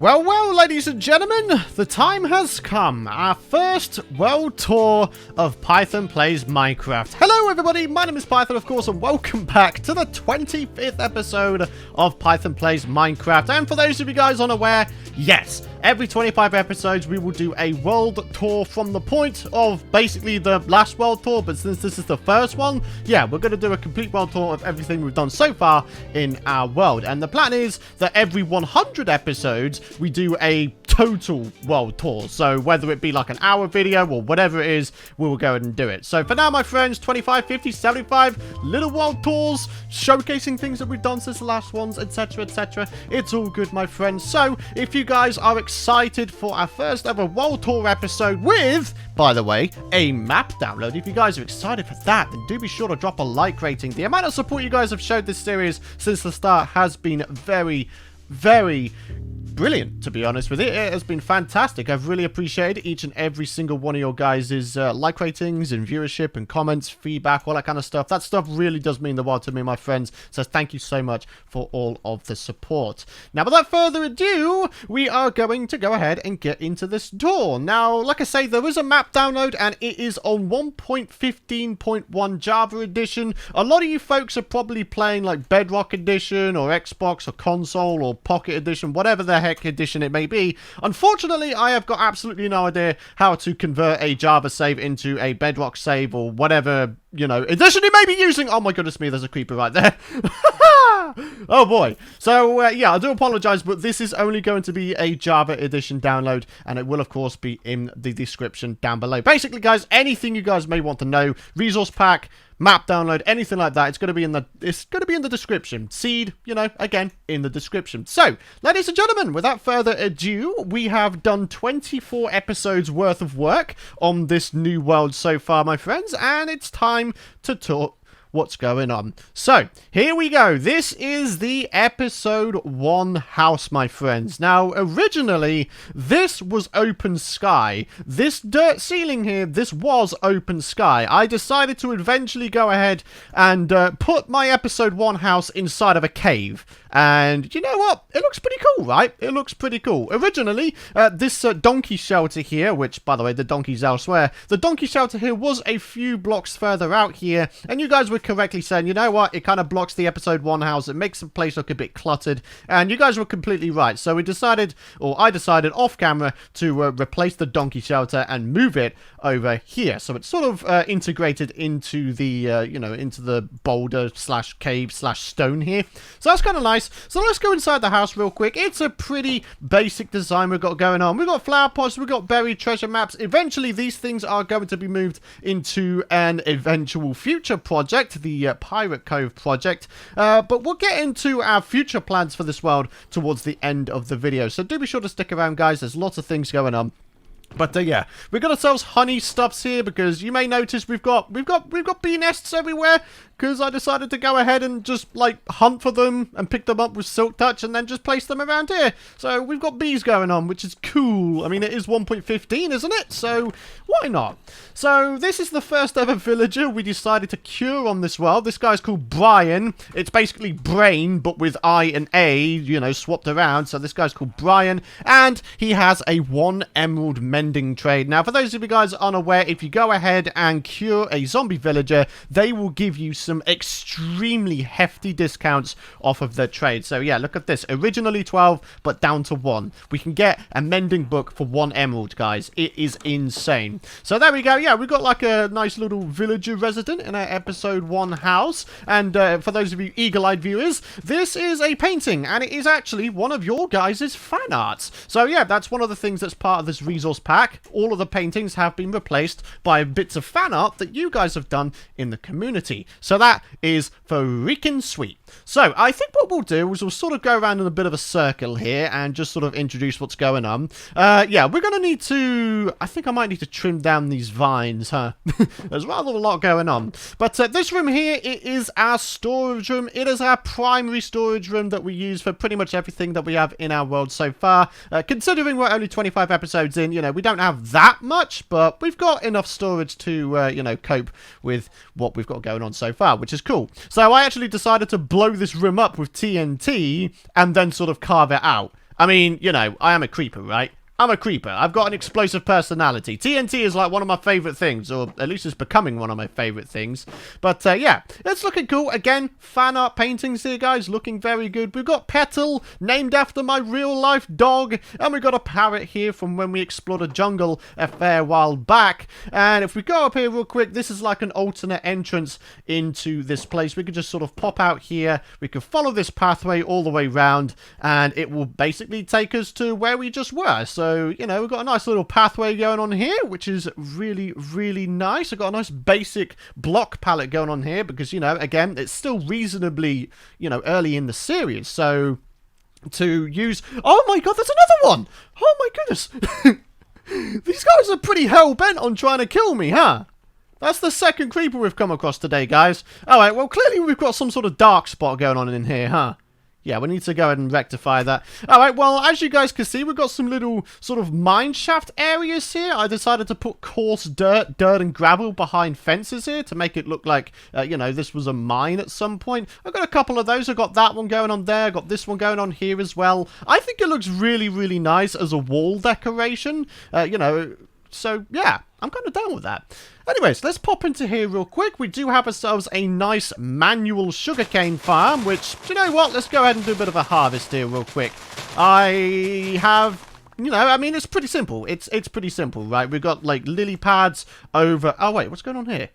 Well, well, ladies and gentlemen, the time has come. Our first world tour of Python Plays Minecraft. Hello, everybody. My name is Python, of course, and welcome back to the 25th episode of Python Plays Minecraft. And for those of you guys unaware, yes, every 25 episodes, we will do a world tour from the point of basically the last world tour. But since this is the first one, yeah, we're going to do a complete world tour of everything we've done so far in our world. And the plan is that every 100 episodes, we do a total world tour. So whether it be like an hour video or whatever it is, we will go ahead and do it. So for now, my friends, 25, 50, 75 little world tours, showcasing things that we've done since the last ones, etc, etc. It's all good, my friends. So if you guys are excited for our first ever world tour episode with, by the way, a map download, if you guys are excited for that, then do be sure to drop a like rating. The amount of support you guys have showed this series since the start has been very brilliant, to be honest with it. It has been fantastic. I've really appreciated each and every single one of your guys' like ratings and viewership and comments, feedback, all that kind of stuff. That stuff really does mean the world to me, my friends. So thank you so much for all of the support. Now, without further ado, we are going to go ahead and get into this tour. Now, like I say, there is a map download and it is on 1.15.1 Java edition. A lot of you folks are probably playing like Bedrock edition or Xbox or console or Pocket edition, whatever the heck edition it may be. Unfortunately, I have got absolutely no idea how to convert a Java save into a Bedrock save or whatever, you know, edition it may be using. Oh my goodness me, there's a creeper right there. Oh boy. So yeah, I do apologize, but this is only going to be a Java edition download, and it will of course be in the description down below. Basically, guys, anything you guys may want to know, resource pack, map download, anything like that, it's going to be in the description. Seed, you know, again, in the description. So, ladies and gentlemen, without further ado, we have done 24 episodes worth of work on this new world so far, my friends, and it's time to talk what's going on. So, here we go. This is the episode 1 house, my friends. Now, originally, this was open sky. This dirt ceiling here, this was open sky. I decided to eventually go ahead and put my episode 1 house inside of a cave. And you know what? It looks pretty cool, right? It looks pretty cool. Originally, this donkey shelter here, which, by the way, the donkey's elsewhere. The donkey shelter here was a few blocks further out here. And you guys were correctly saying, you know what? It kind of blocks the episode 1 house. It makes the place look a bit cluttered. And you guys were completely right. So we decided, or I decided off camera, to replace the donkey shelter and move it over here. So it's sort of integrated into the, you know, into the boulder slash cave slash stone here. So that's kind of nice. So let's go inside the house real quick. It's a pretty basic design we've got going on. We've got flower pots, we've got buried treasure maps. Eventually, these things are going to be moved into an eventual future project, the Pirate Cove project. But we'll get into our future plans for this world towards the end of the video. So do be sure to stick around, guys. There's lots of things going on. But yeah, we've got ourselves honey stuffs here because you may notice we've got bee nests everywhere. Because I decided to go ahead and just, like, hunt for them and pick them up with Silk Touch and then just place them around here. So we've got bees going on, which is cool. I mean, it is 1.15, isn't it? So why not? So this is the first ever villager we decided to cure on this world. This guy's called Brian. It's basically Brain, but with I and A, you know, swapped around. So this guy's called Brian, and he has a 1 emerald mending trade. Now, for those of you guys unaware, if you go ahead and cure a zombie villager, they will give you some extremely hefty discounts off of their trade. So yeah, look at this. Originally 12, but down to 1. We can get a mending book for 1 emerald, guys. It is insane. So there we go. Yeah, we've got like a nice little villager resident in our episode 1 house. And for those of you eagle-eyed viewers, this is a painting, and it is actually one of your guys' fan arts. So yeah, that's one of the things that's part of this resource pack. All of the paintings have been replaced by bits of fan art that you guys have done in the community. So that is freaking sweet. So I think what we'll do is we'll sort of go around in a bit of a circle here and just sort of introduce what's going on. Yeah, we're going to need to, I think I might need to trim down these vines, huh? There's rather a lot going on. But this room here, it is our storage room. It is our primary storage room that we use for pretty much everything that we have in our world so far. Considering we're only 25 episodes in, you know, we don't have that much, but we've got enough storage to, you know, cope with what we've got going on so far, which is cool. So I actually decided to blow this room up with TNT and then sort of carve it out. I mean, you know, I am a creeper, right? I'm a creeper. I've got an explosive personality. TNT is like one of my favorite things, or at least it's becoming one of my favorite things. But yeah, it's looking cool. Again, fan art paintings here, guys, looking very good. We've got Petal, named after my real life dog, and we've got a parrot here from when we explored a jungle a fair while back. And if we go up here real quick, this is like an alternate entrance into this place. We can just sort of pop out here. We can follow this pathway all the way round, and it will basically take us to where we just were. So, you know, we've got a nice little pathway going on here, which is really, really nice. I've got a nice basic block palette going on here because, you know, again, it's still reasonably, you know, early in the series. So, to use... Oh my god, there's another one! Oh my goodness! These guys are pretty hell-bent on trying to kill me, huh? That's the second creeper we've come across today, guys. Alright, well, clearly we've got some sort of dark spot going on in here, huh? Yeah, we need to go ahead and rectify that. Alright, well, as you guys can see, we've got some little sort of mine shaft areas here. I decided to put coarse dirt and gravel behind fences here to make it look like, you know, this was a mine at some point. I've got a couple of those. I've got that one going on there. I've got this one going on here as well. I think it looks really, really nice as a wall decoration. You know, so yeah, I'm kind of down with that. Anyways, let's pop into here real quick. We do have ourselves a nice manual sugarcane farm, which, do you know what? Let's go ahead and do a bit of a harvest here real quick. I have... You know, I mean, it's pretty simple. It's pretty simple, right? We've got, like, lily pads over... Oh, wait, what's going on here?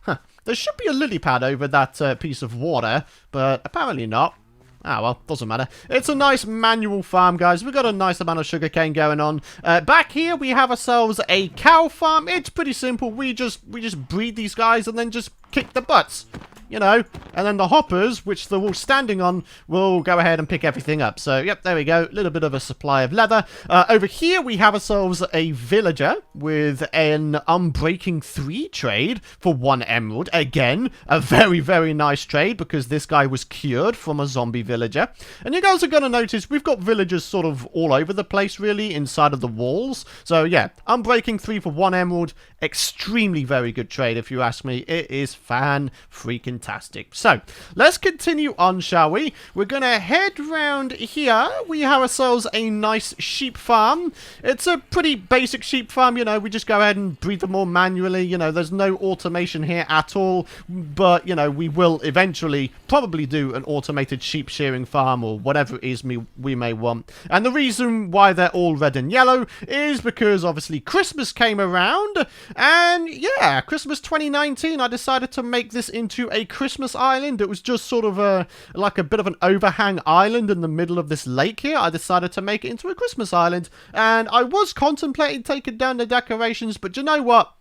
Huh. There should be a lily pad over that piece of water, but apparently not. Ah, well, doesn't matter. It's a nice manual farm, guys. We've got a nice amount of sugarcane going on. Back here, we have ourselves a cow farm. It's pretty simple. We just breed these guys and then just kick the butts. You know, and then the hoppers, which they're all standing on, will go ahead and pick everything up. So, yep, there we go. A little bit of a supply of leather. Over here, we have ourselves a villager with an Unbreaking 3 trade for 1 emerald. Again, a very, very nice trade because this guy was cured from a zombie villager. And you guys are going to notice we've got villagers sort of all over the place, really, inside of the walls. So, yeah, Unbreaking 3 for 1 emerald. Extremely very good trade, if you ask me. It is fan-freaking fantastic. So, let's continue on, shall we? We're going to head round here. We have ourselves a nice sheep farm. It's a pretty basic sheep farm, you know. We just go ahead and breed them all manually. You know, there's no automation here at all. But, you know, we will eventually probably do an automated sheep shearing farm or whatever it is we may want. And the reason why they're all red and yellow is because, obviously, Christmas came around. And, yeah, Christmas 2019, I decided to make this into a Christmas island. It was just sort of like a bit of an overhang island in the middle of this lake here. I decided to make it into a Christmas island, and I was contemplating taking down the decorations, but you know what?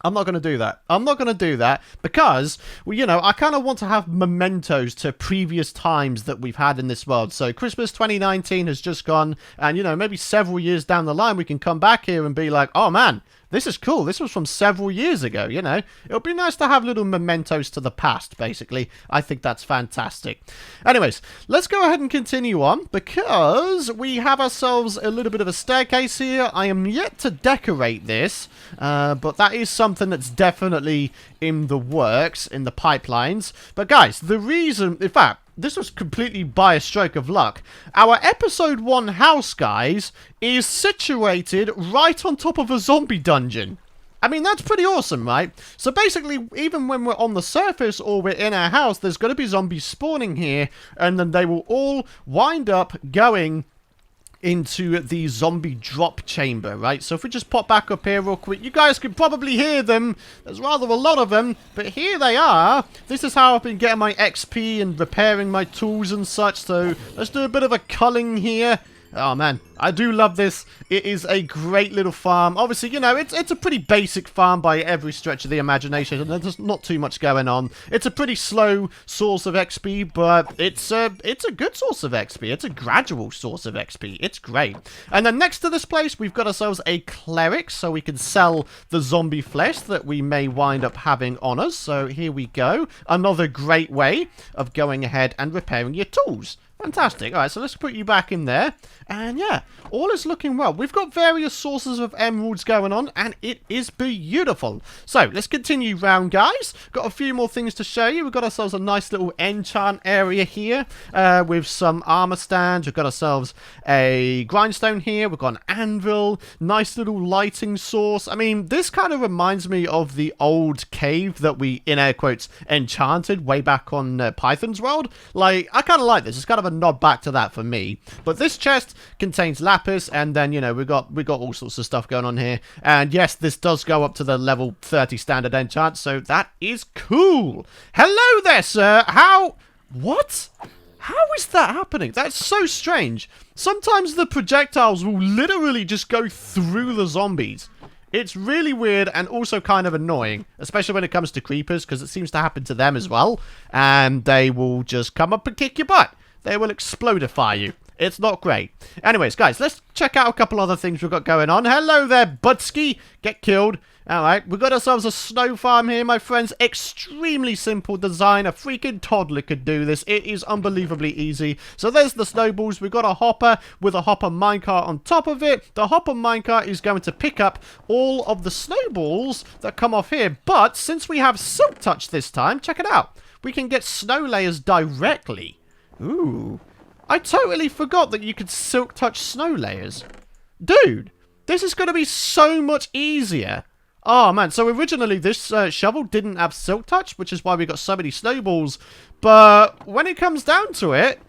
I'm not going to do that. I'm not going to do that because, well, you know, I kind of want to have mementos to previous times that we've had in this world. So Christmas 2019 has just gone, and, you know, maybe several years down the line we can come back here and be like, oh man, this is cool. This was from several years ago, you know. It'll be nice to have little mementos to the past, basically. I think that's fantastic. Anyways, let's go ahead and continue on because we have ourselves a little bit of a staircase here. I am yet to decorate this, but that is something that's definitely in the works, in the pipelines. But guys, the reason, in fact, this was completely by a stroke of luck. Our episode 1 house, guys, is situated right on top of a zombie dungeon. I mean, that's pretty awesome, right? So basically, even when we're on the surface or we're in our house, there's going to be zombies spawning here, and then they will all wind up going into the zombie drop chamber, right? So if we just pop back up here real quick, you guys can probably hear them. There's rather a lot of them, but here they are. This is how I've been getting my XP and repairing my tools and such. So let's do a bit of a culling here. Oh man, I do love this. It is a great little farm. Obviously, you know, it's a pretty basic farm by every stretch of the imagination, and there's not too much going on. It's a pretty slow source of XP, but it's a good source of XP. It's a gradual source of XP. It's great. And then next to this place, we've got ourselves a cleric, so we can sell the zombie flesh that we may wind up having on us. So here we go. Another great way of going ahead and repairing your tools. Fantastic. All right, so let's put you back in there. And yeah, all is looking well. We've got various sources of emeralds going on, and it is beautiful. So let's continue round, guys. Got a few more things to show you. We've got ourselves a nice little enchant area here with some armor stands. We've got ourselves a grindstone here. We've got an anvil, nice little lighting source. I mean, this kind of reminds me of the old cave that we, in air quotes, enchanted way back on Python's world. Like, I kind of like this. It's kind of a nod back to that for me. But this chest contains lapis, and then, you know, we got all sorts of stuff going on here. And yes, this does go up to the level 30 standard enchant, so that is cool. Hello there, sir. What? How is that happening? That's so strange. Sometimes the projectiles will literally just go through the zombies. It's really weird and also kind of annoying, especially when it comes to creepers, because it seems to happen to them as well. And they will just come up and kick your butt. They will explodify you. It's not great. Anyways, guys, let's check out a couple other things we've got going on. Hello there, Butsky. Get killed. Alright, we've got ourselves a snow farm here, my friends. Extremely simple design. A freaking toddler could do this. It is unbelievably easy. So there's the snowballs. We've got a hopper with a hopper minecart on top of it. The hopper minecart is going to pick up all of the snowballs that come off here. But since we have silk touch this time, check it out. We can get snow layers directly. Ooh. I totally forgot that you could silk touch snow layers. Dude, this is going to be so much easier. Oh, man. So originally this shovel didn't have silk touch, which is why we got so many snowballs. But when it comes down to it...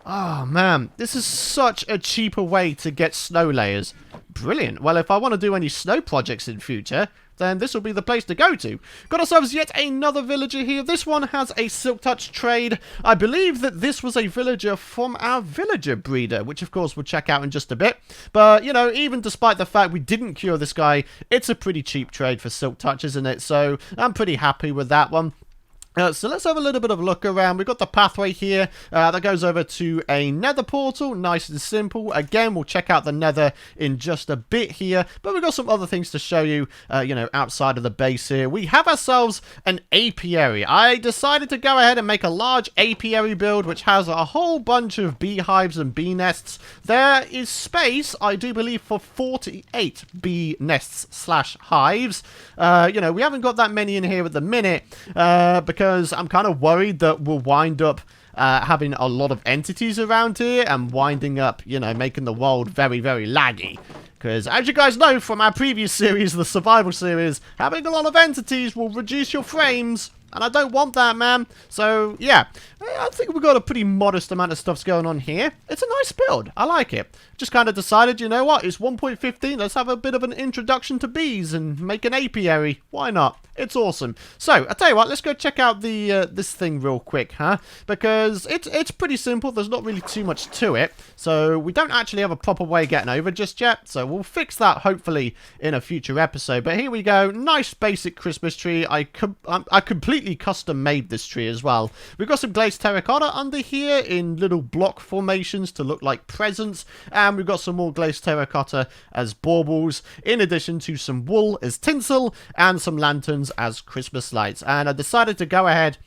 Oh, man. This is such a cheaper way to get snow layers. Brilliant. Well, if I want to do any snow projects in future, then this will be the place to go to. Got ourselves yet another villager here. This one has a silk touch trade. I believe that this was a villager from our villager breeder, which of course we'll check out in just a bit. But, you know, even despite the fact we didn't cure this guy, it's a pretty cheap trade for silk touch, isn't it? So I'm pretty happy with that one. So let's have a little bit of a look around. We've got the pathway here that goes over to a nether portal. Nice and simple. Again, we'll check out the nether in just a bit here. But we've got some other things to show you, you know, outside of the base here. We have ourselves an apiary. I decided to go ahead and make a large apiary build, which has a whole bunch of beehives and bee nests. There is space, I do believe, for 48 bee nests slash hives. You know, we haven't got that many in here at the minute because I'm kind of worried that we'll wind up having a lot of entities around here and winding up, you know, making the world very, very laggy. Because, as you guys know from our previous series, the survival series, having a lot of entities will reduce your frames. And I don't want that, man. So, yeah. I think we've got a pretty modest amount of stuff's going on here. It's a nice build. I like it. Just kind of decided, you know what? It's 1.15. Let's have a bit of an introduction to bees and make an apiary. Why not? It's awesome. So, I tell you what. Let's go check out the this thing real quick, huh? Because it's pretty simple. There's not really too much to it. So, we don't actually have a proper way of getting over just yet. So, we'll fix that, hopefully, in a future episode. But here we go. Nice basic Christmas tree. I completely custom made this tree as well. We've got some glazed terracotta under here in little block formations to look like presents, and we've got some more glazed terracotta as baubles, in addition to some wool as tinsel and some lanterns as Christmas lights. And I decided to go ahead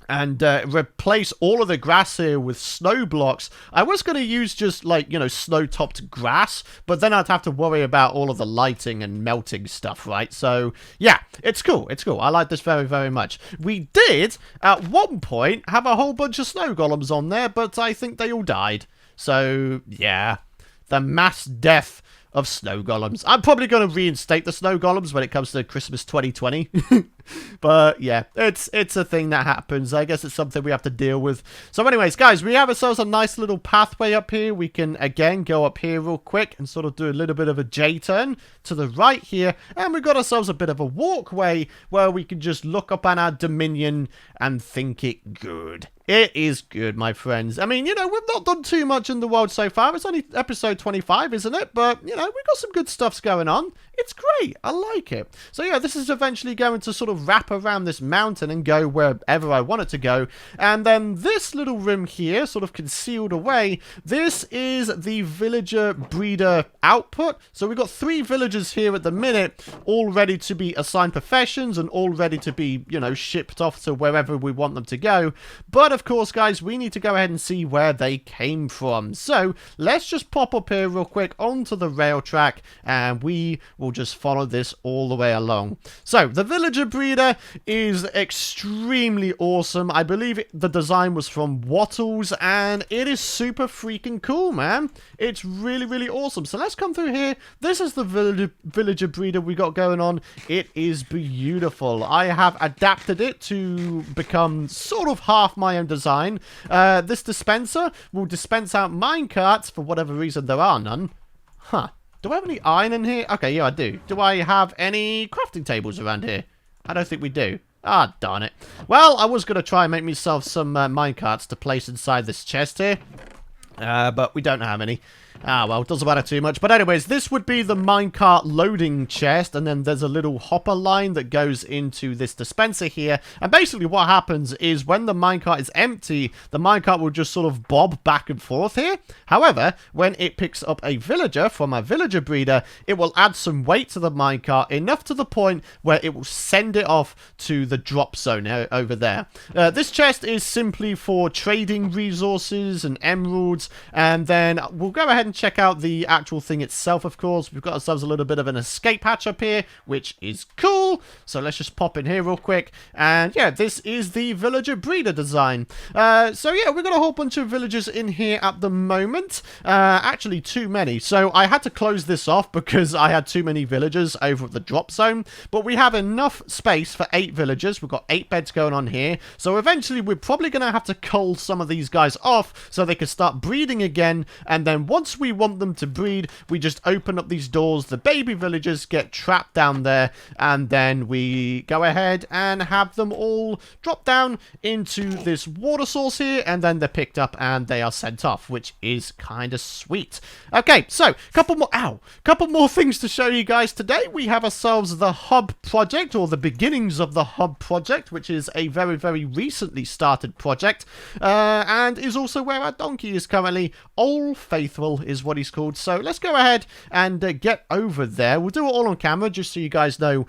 and replace all of the grass here with snow blocks. I was going to use just, like, you know, snow-topped grass, but then I'd have to worry about all of the lighting and melting stuff, right? So, yeah, it's cool. It's cool. I like this very, very much. We did, at one point, have a whole bunch of snow golems on there, but I think they all died. So, yeah, the mass death of snow golems. I'm probably going to reinstate the snow golems when it comes to Christmas 2020. But yeah, it's a thing that happens. I guess it's something we have to deal with. So anyways, guys, we have ourselves a nice little pathway up here. We can, again, go up here real quick and sort of do a little bit of a J-turn to the right here. And we've got ourselves a bit of a walkway where we can just look up on our dominion and think it good. It is good, my friends. I mean, you know, we've not done too much in the world so far. It's only episode 25, isn't it? But, you know, we've got some good stuffs going on. It's great. I like it. So, yeah, this is eventually going to sort of wrap around this mountain and go wherever I want it to go. And then this little room here, sort of concealed away, this is the villager breeder output. So we've got 3 villagers here at the minute, all ready to be assigned professions and all ready to be, you know, shipped off to wherever we want them to go. But of course, guys, we need to go ahead and see where they came from. So let's just pop up here real quick onto the rail track, and we will just follow this all the way along. So the villager breeder is extremely awesome. I believe the design was from Wattles, and it is super freaking cool, man. It's really, really awesome. So let's come through here. This is the villager breeder we got going on. It is beautiful. I have adapted it to become sort of half my own design. This dispenser will dispense out minecarts for whatever reason there are none. Huh. Do I have any iron in here? Okay, yeah, I do. Do I have any crafting tables around here? I don't think we do. Ah, darn it. Well, I was going to try and make myself some minecarts to place inside this chest here. But we don't have any. Ah, well, it doesn't matter too much. But anyways, this would be the minecart loading chest, and then there's a little hopper line that goes into this dispenser here. And basically what happens is when the minecart is empty, the minecart will just sort of bob back and forth here. However, when it picks up a villager from a villager breeder, it will add some weight to the minecart, enough to the point where it will send it off to the drop zone over there. This chest is simply for trading resources and emeralds, and then we'll go ahead and check out the actual thing itself. Of course, we've got ourselves a little bit of an escape hatch up here, which is cool. So let's just pop in here real quick, and yeah, this is the villager breeder design. So yeah, we've got a whole bunch of villagers in here at the moment. Actually too many, so I had to close this off because I had too many villagers over at the drop zone. But we have enough space for 8 villagers. We've got 8 beds going on here, so eventually we're probably going to have to cull some of these guys off so they can start breeding again. And then once we want them to breed, we just open up these doors, the baby villagers get trapped down there, and then we go ahead and have them all drop down into this water source here, and then they're picked up and they are sent off, which is kind of sweet. Okay, so couple more things to show you guys today. We have ourselves the hub project, or the beginnings of the hub project, which is a very, very recently started project, and is also where our donkey is currently. Old Faithful is what he's called. So let's go ahead and get over there. We'll do it all on camera just so you guys know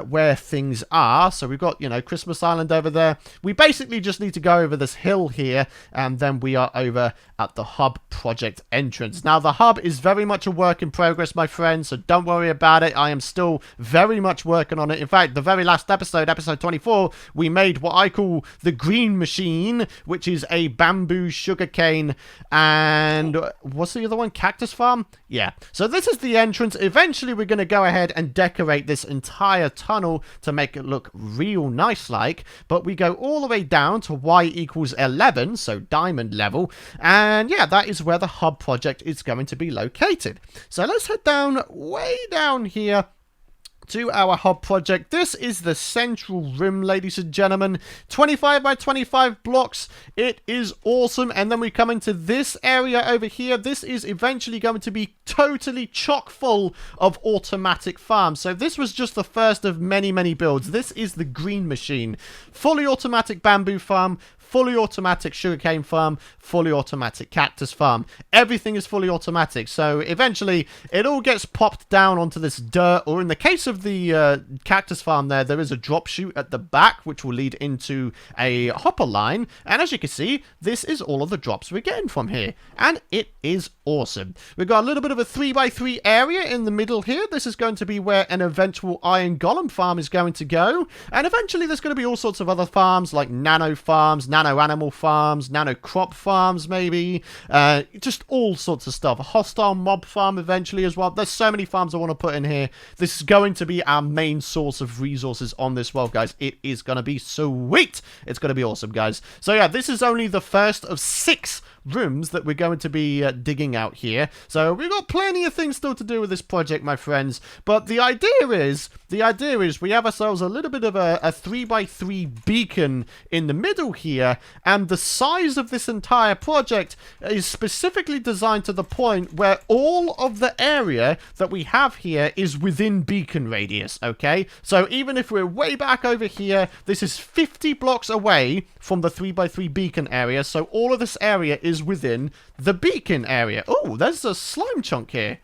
where things are. So we've got, you know, Christmas Island over there. We basically just need to go over this hill here, and then we are over at the hub project entrance. Now, the hub is very much a work in progress, my friends, so don't worry about it. I am still very much working on it. In fact, the very last episode, episode 24, we made what I call the green machine, which is a bamboo sugarcane, and what's the other one? Cactus farm? Yeah. So this is the entrance. Eventually, we're going to go ahead and decorate this entire tunnel to make it look real nice like, but we go all the way down to y equals 11, so diamond level, and yeah, that is where the hub project is going to be located. So let's head down, way down here, to our hub project. This is the central room, ladies and gentlemen. 25 by 25 blocks. It is awesome. And then we come into this area over here. This is eventually going to be totally chock full of automatic farms. So this was just the first of many, many builds. This is the green machine. Fully automatic bamboo farm, fully automatic sugarcane farm, fully automatic cactus farm. Everything is fully automatic. So eventually it all gets popped down onto this dirt, or in the case of the cactus farm there is a drop chute at the back which will lead into a hopper line. And as you can see, this is all of the drops we're getting from here. And it is awesome. We've got a little bit of a 3x3 area in the middle here. This is going to be where an eventual iron golem farm is going to go. And eventually there's going to be all sorts of other farms like nano farms, nano animal farms, nano crop farms maybe, just all sorts of stuff. A hostile mob farm eventually as well. There's so many farms I want to put in here. This is going to be our main source of resources on this world, guys. It is going to be sweet. It's going to be awesome, guys. So yeah, this is only the first of 6 rooms that we're going to be digging out here. So we've got plenty of things still to do with this project, my friends. But the idea is we have ourselves a little bit of a 3x3 beacon in the middle here, and the size of this entire project is specifically designed to the point where all of the area that we have here is within beacon radius, okay? So even if we're way back over here, this is 50 blocks away from the 3x3 beacon area, so all of this area is within the beacon area. Oh, there's a slime chunk here.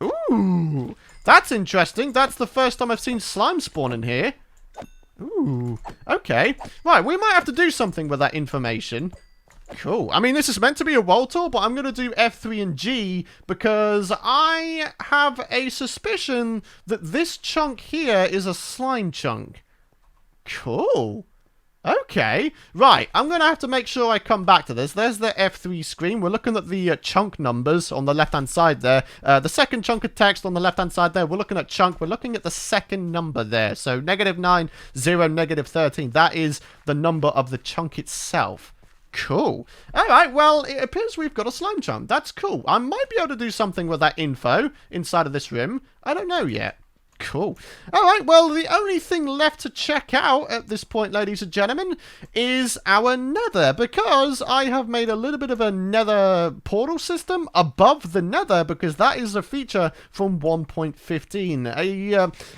Ooh, that's interesting. That's the first time I've seen slime spawn in here. Ooh, okay. Right, we might have to do something with that information. Cool. I mean, this is meant to be a world tour, but I'm going to do F3 and G because I have a suspicion that this chunk here is a slime chunk. Cool. Okay. Right, I'm going to have to make sure I come back to this. There's the F3 screen. We're looking at the chunk numbers on the left-hand side there. The second chunk of text on the left-hand side there. We're looking at chunk. We're looking at the second number there. So -9, 0, -13. That is the number of the chunk itself. Cool. Alright, well, it appears we've got a slime chunk. That's cool. I might be able to do something with that info inside of this room. I don't know yet. Cool. Alright, well, the only thing left to check out at this point, ladies and gentlemen, is our nether, because I have made a little bit of a nether portal system above the nether, because that is a feature from 1.15.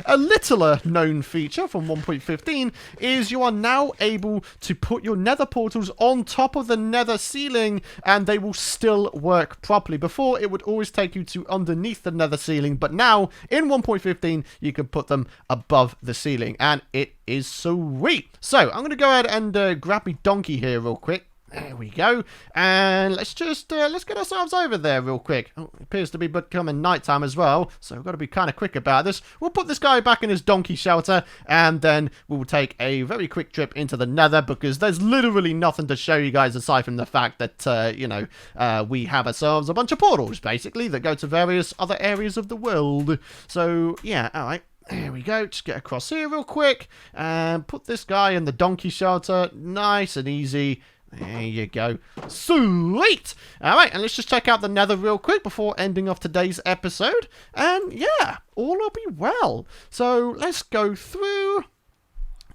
A littler known feature from 1.15 is you are now able to put your nether portals on top of the nether ceiling, and they will still work properly. Before, it would always take you to underneath the nether ceiling, but now, in 1.15, you can put them above the ceiling, and it is sweet. So I'm going to go ahead and grab me donkey here real quick. There we go. And let's just, let's get ourselves over there real quick. Oh, it appears to be becoming nighttime as well, so we've got to be kind of quick about this. We'll put this guy back in his donkey shelter, and then we'll take a very quick trip into the nether, because there's literally nothing to show you guys aside from the fact that, you know, we have ourselves a bunch of portals, basically, that go to various other areas of the world. So, yeah, alright. There we go. Just get across here real quick, and put this guy in the donkey shelter. Nice and easy. There you go. Sweet! Alright, and let's just check out the nether real quick before ending off today's episode. And yeah, all will be well. So let's go through.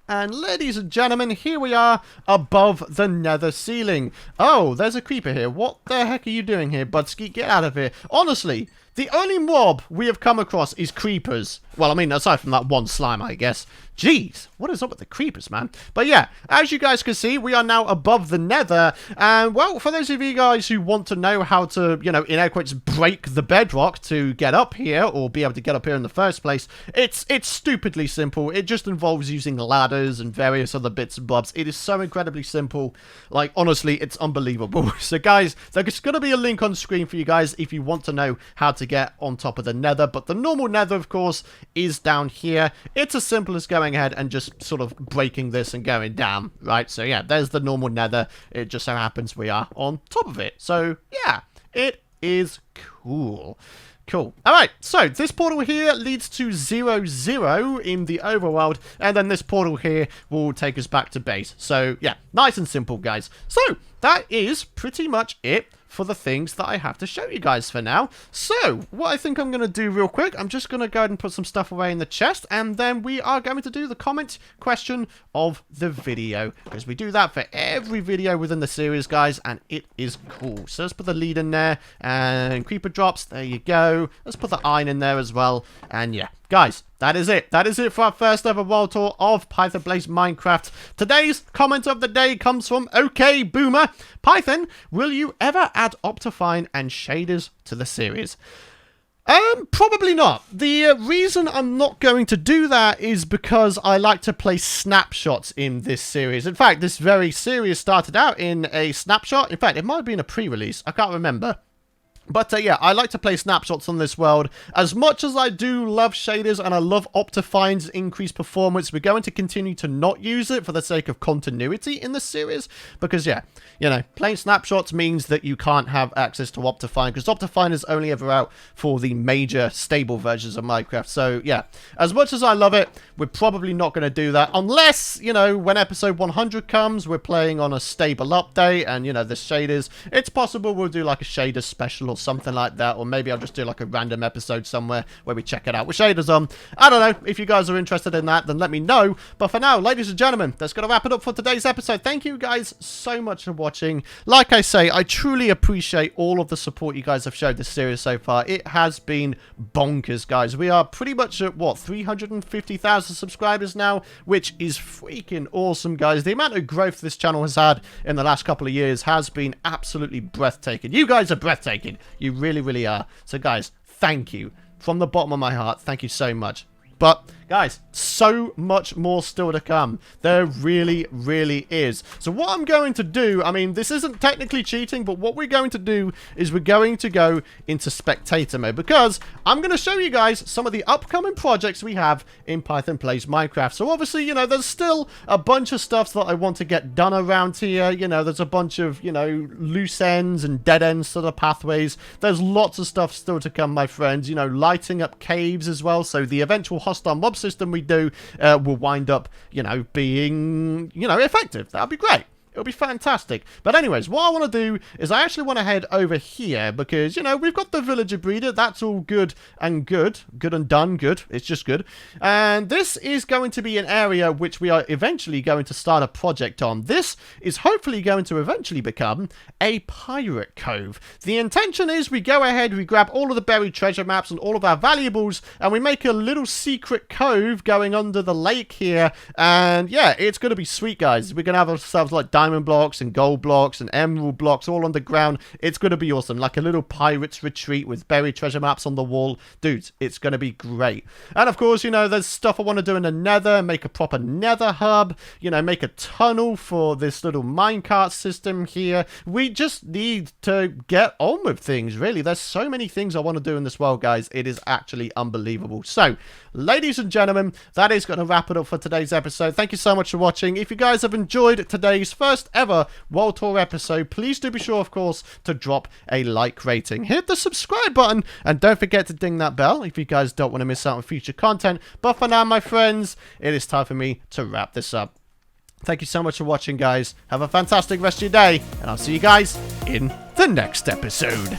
And ladies and gentlemen, here we are above the nether ceiling. Oh, there's a creeper here. What the heck are you doing here, Budsky? Get out of here. Honestly, the only mob we have come across is creepers. Well, I mean, aside from that one slime, I guess. Jeez, what is up with the creepers, man? But yeah, as you guys can see, we are now above the nether. And, well, for those of you guys who want to know how to, you know, in air quotes, break the bedrock to get up here, or be able to get up here in the first place, it's stupidly simple. It just involves using ladders and various other bits and bobs. It is so incredibly simple. Like, honestly, it's unbelievable. So, guys, there's going to be a link on screen for you guys if you want to know how to get on top of the nether. But the normal nether, of course, is down here. It's as simple as going ahead and just sort of breaking this and going down, right? So yeah, there's the normal nether. It just so happens we are on top of it. So yeah, it is cool. Cool. Alright, so this portal here leads to 0, in the overworld, and then this portal here will take us back to base. So yeah, nice and simple, guys. So that is pretty much it for the things that I have to show you guys for now. So, what I think I'm going to do real quick, I'm just going to go ahead and put some stuff away in the chest, and then we are going to do the comment question of the video, because we do that for every video within the series, guys, and it is cool. So let's put the lead in there, and creeper drops, there you go. Let's put the iron in there as well, and yeah. Guys, that is it. That is it for our first ever world tour of Python Plays Minecraft. Today's comment of the day comes from OK Boomer. Python, will you ever add Optifine and shaders to the series? Probably not. The reason I'm not going to do that is because I like to play snapshots in this series. In fact, this very series started out in a snapshot. In fact, it might have been a pre-release. I can't remember. But yeah, I like to play snapshots on this world. As much as I do love shaders and I love Optifine's increased performance, we're going to continue to not use it for the sake of continuity in the series. Because yeah, you know, playing snapshots means that you can't have access to Optifine, because Optifine is only ever out for the major stable versions of Minecraft. So yeah, as much as I love it, we're probably not going to do that unless, you know, when episode 100 comes, we're playing on a stable update and, you know, the shaders. It's possible we'll do like a shader special or something like that, or maybe I'll just do like a random episode somewhere where we check it out with shaders on. I don't know. If you guys are interested in that, then let me know. But for now, ladies and gentlemen, that's going to wrap it up for today's episode. Thank you guys so much for watching. Like I say, I truly appreciate all of the support you guys have showed this series so far. It has been bonkers, guys. We are pretty much at, what, 350,000 subscribers now, which is freaking awesome, guys. The amount of growth this channel has had in the last couple of years has been absolutely breathtaking. You guys are breathtaking. You really, really are. So, guys, thank you. From the bottom of my heart, thank you so much. But, Guys, so much more still to come. There really, really is. So what I'm going to do, I mean, this isn't technically cheating, but what we're going to do is we're going to go into spectator mode, because I'm going to show you guys some of the upcoming projects we have in Python Plays Minecraft. So obviously, you know, there's still a bunch of stuff that I want to get done around here. You know, there's a bunch of, you know, loose ends and dead ends to the pathways. There's lots of stuff still to come, my friends. You know, lighting up caves as well. So the eventual hostile mob system we do will wind up, you know, being, you know, effective. That'll be great. It'll be fantastic. But anyways, what I want to do is I actually want to head over here because, you know, we've got the villager breeder. That's all good and good. Good and done. Good. It's just good. And this is going to be an area which we are eventually going to start a project on. This is hopefully going to eventually become a pirate cove. The intention is we go ahead, we grab all of the buried treasure maps and all of our valuables, and we make a little secret cove going under the lake here. And yeah, it's going to be sweet, guys. We're going to have ourselves like diamond blocks and gold blocks and emerald blocks all underground. It's going to be awesome, like a little pirate's retreat with buried treasure maps on the wall. Dudes, it's going to be great. And of course, you know, there's stuff I want to do in the Nether, make a proper Nether hub, you know, make a tunnel for this little minecart system here. We just need to get on with things, really. There's so many things I want to do in this world, guys. It is actually unbelievable. So, ladies and gentlemen, that is going to wrap it up for today's episode. Thank you so much for watching. If you guys have enjoyed today's first ever World Tour episode, please do be sure, of course, to drop a like rating. Hit the subscribe button, and don't forget to ding that bell if you guys don't want to miss out on future content. But for now, my friends, it is time for me to wrap this up. Thank you so much for watching, guys. Have a fantastic rest of your day, and I'll see you guys in the next episode.